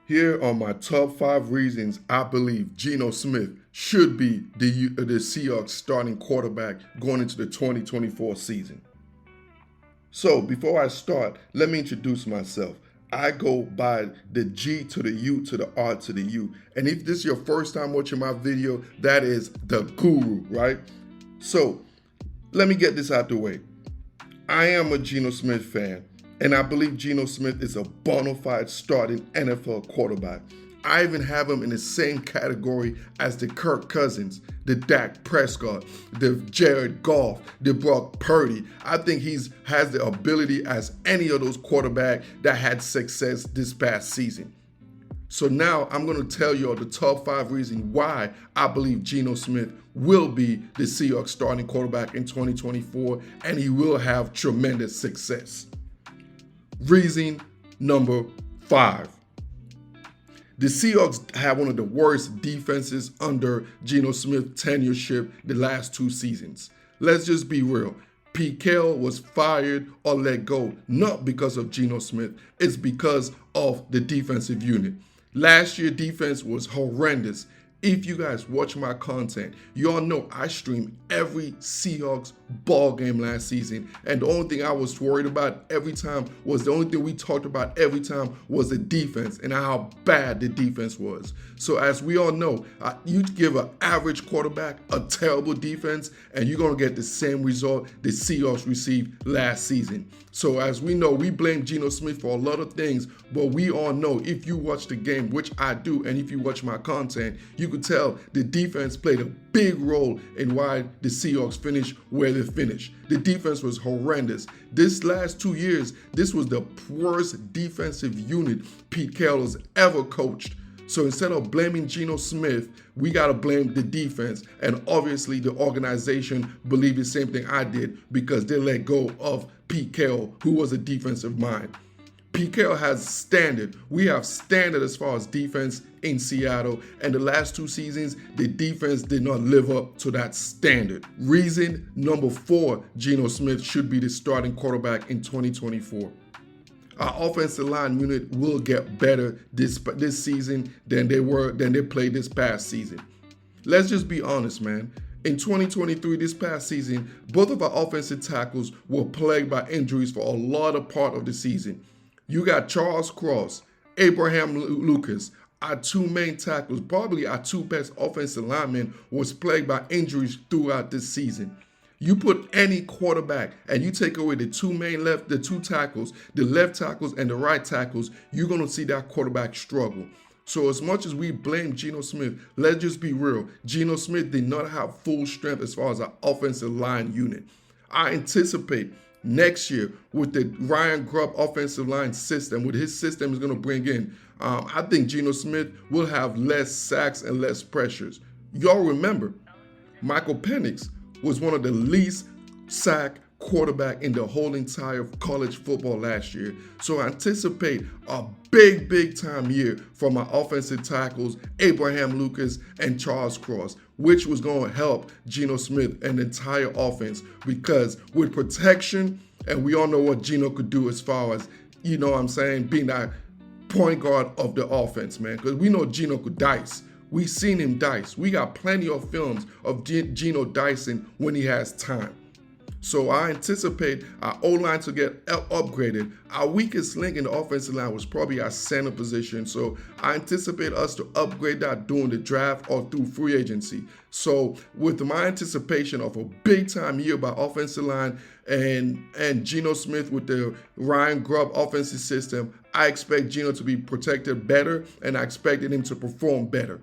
Here are my top 5 reasons I believe Geno Smith should be the Seahawks starting quarterback going into the 2024 season. So before I start, let me introduce myself. I go by the G to the U to the R to the U. And if this is your first time watching my video, that is the guru, right? So let me get this out the way. I am a Geno Smith fan, and I believe Geno Smith is a bona fide starting NFL quarterback. I even have him in the same category as the Kirk Cousins, the Dak Prescott, the Jared Goff, the Brock Purdy. I think he has the ability as any of those quarterbacks that had success this past season. So now I'm going to tell you all the top 5 reasons why I believe Geno Smith will be the Seahawks starting quarterback in 2024, and he will have tremendous success. Reason number 5. The Seahawks have one of the worst defenses under Geno Smith's tenureship the last 2 seasons. Let's just be real. Pete Carroll was fired or let go, not because of Geno Smith. It's because of the defensive unit. Last year's defense was horrendous. If you guys watch my content, you all know I stream every Seahawks ball game last season. And the only thing I was worried about every time was the only thing we talked about every time was the defense and how bad the defense was. So as we all know, you give an average quarterback a terrible defense and you're going to get the same result the Seahawks received last season. So as we know, we blame Geno Smith for a lot of things, but we all know if you watch the game, which I do, and if you watch my content, you could tell the defense played a big role in why the Seahawks finished where they finished. The defense was horrendous. This last 2 years, this was the worst defensive unit Pete Carroll has ever coached. So instead of blaming Geno Smith, we got to blame the defense. And obviously the organization believed the same thing I did because they let go of Pete Carroll, who was a defensive mind. Pete Carroll has standard. We have standard as far as defense in Seattle. And the last 2 seasons, the defense did not live up to that standard. Reason number 4, Geno Smith should be the starting quarterback in 2024. Our offensive line unit will get better this season than they played this past season. Let's just be honest, man. In 2023, this past season, both of our offensive tackles were plagued by injuries for a lot of part of the season. You got Charles Cross, Abraham Lucas, our 2 main tackles, probably our 2 best offensive linemen, was plagued by injuries throughout this season. You put any quarterback and you take away the 2 tackles, the left tackles and the right tackles, you're going to see that quarterback struggle. So as much as we blame Geno Smith, let's just be real. Geno Smith did not have full strength as far as our offensive line unit. I anticipate next year with the Ryan Grubb offensive line system, with his system is going to bring in, I think Geno Smith will have less sacks and less pressures. Y'all remember, Michael Penix was one of the least sacked quarterback in the whole entire college football last year. So I anticipate a big time year from my offensive tackles, Abraham Lucas and Charles Cross, which was going to help Geno Smith and the entire offense because with protection, and we all know what Geno could do as far as, you know what I'm saying, being that point guard of the offense, man, because we know Geno could dice. We've seen him dice. We got plenty of films of Geno dicing when he has time. So I anticipate our O-line to get upgraded. Our weakest link in the offensive line was probably our center position. So I anticipate us to upgrade that during the draft or through free agency. So with my anticipation of a big time year by offensive line and Geno Smith with the Ryan Grubb offensive system, I expect Geno to be protected better and I expected him to perform better.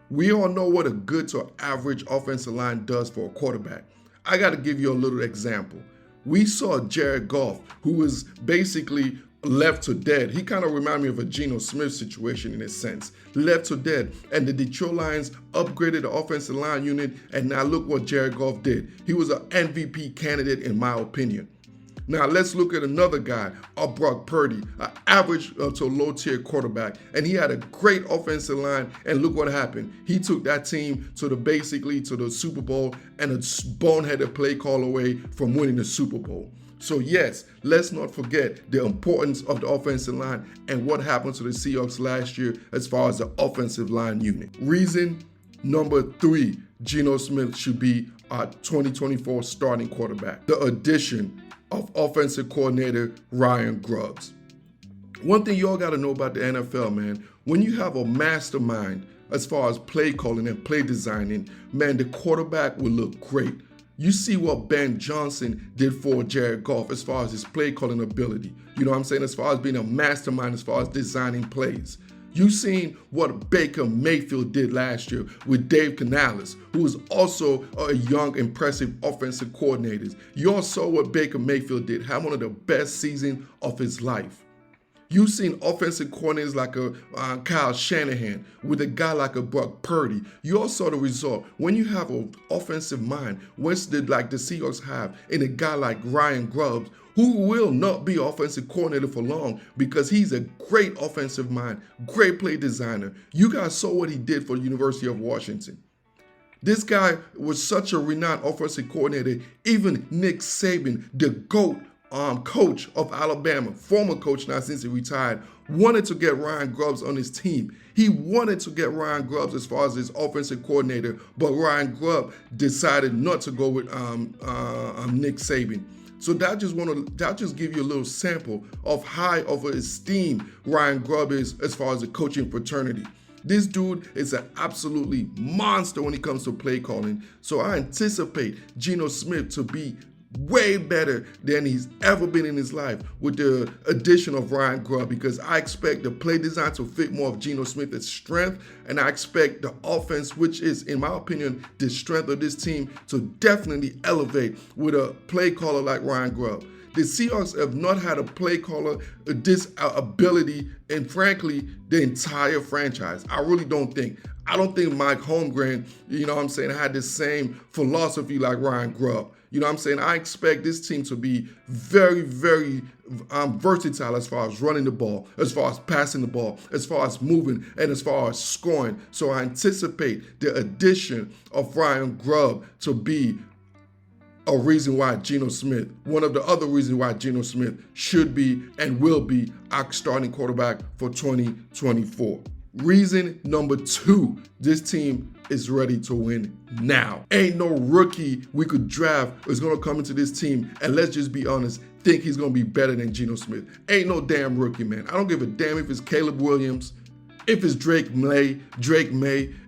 We all know what a good to average offensive line does for a quarterback. I got to give you a little example. We saw Jared Goff, who was basically left to dead. He kind of reminded me of a Geno Smith situation in a sense. Left to dead. And the Detroit Lions upgraded the offensive line unit, and now look what Jared Goff did. He was an MVP candidate in my opinion. Now let's look at another guy, Brock Purdy, an average to low-tier quarterback, and he had a great offensive line. And look what happened. He took that team to the Super Bowl and a boneheaded play call away from winning the Super Bowl. So yes, let's not forget the importance of the offensive line and what happened to the Seahawks last year as far as the offensive line unit. Reason number 3, Geno Smith should be our 2024 starting quarterback. The addition of offensive coordinator Ryan Grubb. One thing you all got to know about the NFL, man, when you have a mastermind as far as play calling and play designing, man, the quarterback will look great. You see what Ben Johnson did for Jared Goff as far as his play calling ability. You know what I'm saying? As far as being a mastermind, as far as designing plays. You've seen what Baker Mayfield did last year with Dave Canales, who was also a young, impressive offensive coordinator. You all saw what Baker Mayfield did, had one of the best seasons of his life. You've seen offensive coordinators like a Kyle Shanahan with a guy like a Brock Purdy. You all saw the result. When you have an offensive mind, like the Seahawks have, and a guy like Ryan Grubb, who will not be offensive coordinator for long because he's a great offensive mind, great play designer. You guys saw what he did for the University of Washington. This guy was such a renowned offensive coordinator. Even Nick Saban, the GOAT, coach of Alabama, former coach now since he retired, wanted to get Ryan Grubb on his team. He wanted to get Ryan Grubb as far as his offensive coordinator, but Ryan Grubb decided not to go with Nick Saban. So that just give you a little sample of how of an esteem Ryan Grubb is as far as the coaching fraternity. This dude is an absolutely monster when it comes to play calling. So I anticipate Geno Smith to be way better than he's ever been in his life with the addition of Ryan Grubb, because I expect the play design to fit more of Geno Smith's strength, and I expect the offense, which is, in my opinion, the strength of this team, to definitely elevate with a play caller like Ryan Grubb. The Seahawks have not had a play caller this ability, and frankly, the entire franchise. I really don't think. I don't think Mike Holmgren, you know what I'm saying, had the same philosophy like Ryan Grubb. You know what I'm saying? I expect this team to be very, very versatile as far as running the ball, as far as passing the ball, as far as moving, and as far as scoring. So I anticipate the addition of Ryan Grubb to be a reason why Geno Smith, one of the other reasons why Geno Smith should be and will be our starting quarterback for 2024. Reason number 2, this team is ready to win now. Ain't no rookie we could draft is gonna come into this team, and let's just be honest, think he's gonna be better than Geno Smith. Ain't no damn rookie, man. I don't give a damn if it's Caleb Williams, if it's Drake May,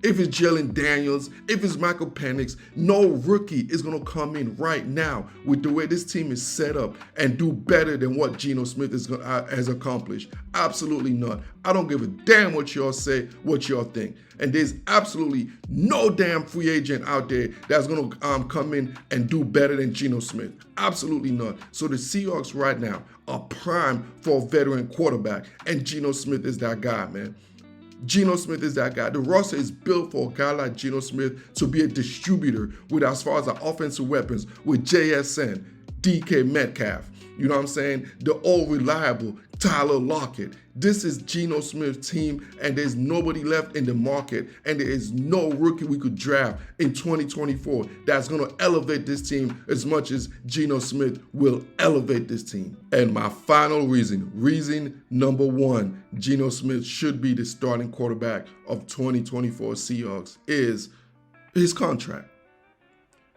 if it's Jalen Daniels, if it's Michael Penix. No rookie is going to come in right now with the way this team is set up and do better than what Geno Smith has accomplished. Absolutely not. I don't give a damn what y'all say, what y'all think. And there's absolutely no damn free agent out there that's going to come in and do better than Geno Smith. Absolutely not. So the Seahawks right now are prime for a veteran quarterback, and Geno Smith is that guy, man. Geno Smith is that guy. The roster is built for a guy like Geno Smith to be a distributor with, as far as our offensive weapons, with JSN, DK Metcalf. You know what I'm saying? The old reliable Tyler Lockett. This is Geno Smith's team, and there's nobody left in the market, and there is no rookie we could draft in 2024 that's going to elevate this team as much as Geno Smith will elevate this team. And my final reason number 1, Geno Smith should be the starting quarterback of 2024 Seahawks is his contract.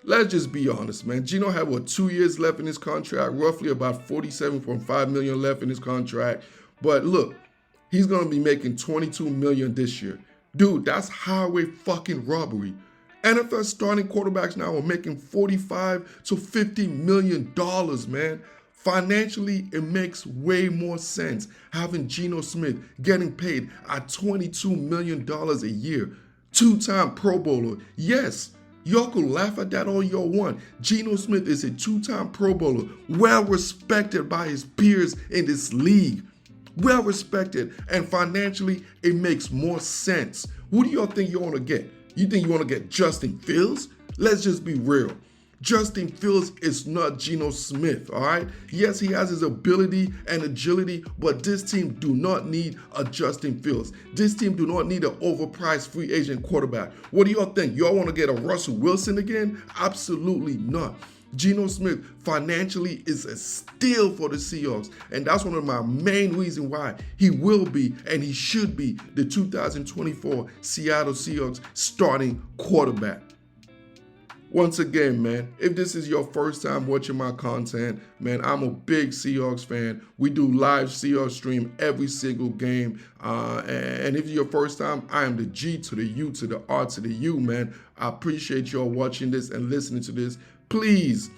Let's just be honest, man. Geno had 2 years left in his contract, roughly about $47.5 million left in his contract. But look, he's going to be making $22 million this year. Dude, that's highway fucking robbery. NFL starting quarterbacks now are making $45 to $50 million, man. Financially, it makes way more sense having Geno Smith getting paid at $22 million a year. 2-time Pro Bowler. Yes, y'all could laugh at that all y'all want. Geno Smith is a 2-time Pro Bowler, well respected by his peers in this league. Well respected, and financially, it makes more sense. Who do y'all think you want to get? You think you want to get Justin Fields? Let's just be real. Justin Fields is not Geno Smith, all right? Yes, he has his ability and agility, but this team do not need a Justin Fields. This team do not need an overpriced free agent quarterback. What do y'all think? Y'all want to get a Russell Wilson again? Absolutely not. Geno Smith financially is a steal for the Seahawks, and that's one of my main reasons why he will be and he should be the 2024 Seattle Seahawks starting quarterback. Once again, man, if this is your first time watching my content, man, I'm a big Seahawks fan. We do live Seahawks stream every single game. And if it's your first time, I am the G to the U to the R to the U, man. I appreciate y'all watching this and listening to this. Please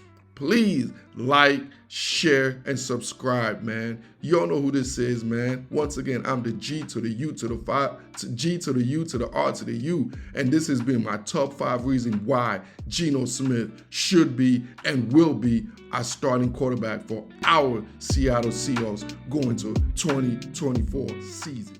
like, share, and subscribe, man. Y'all know who this is, man. Once again, I'm the G to the U to the G to the U to the R to the U, and this has been my top 5 reasons why Geno Smith should be and will be our starting quarterback for our Seattle Seahawks going to 2024 season.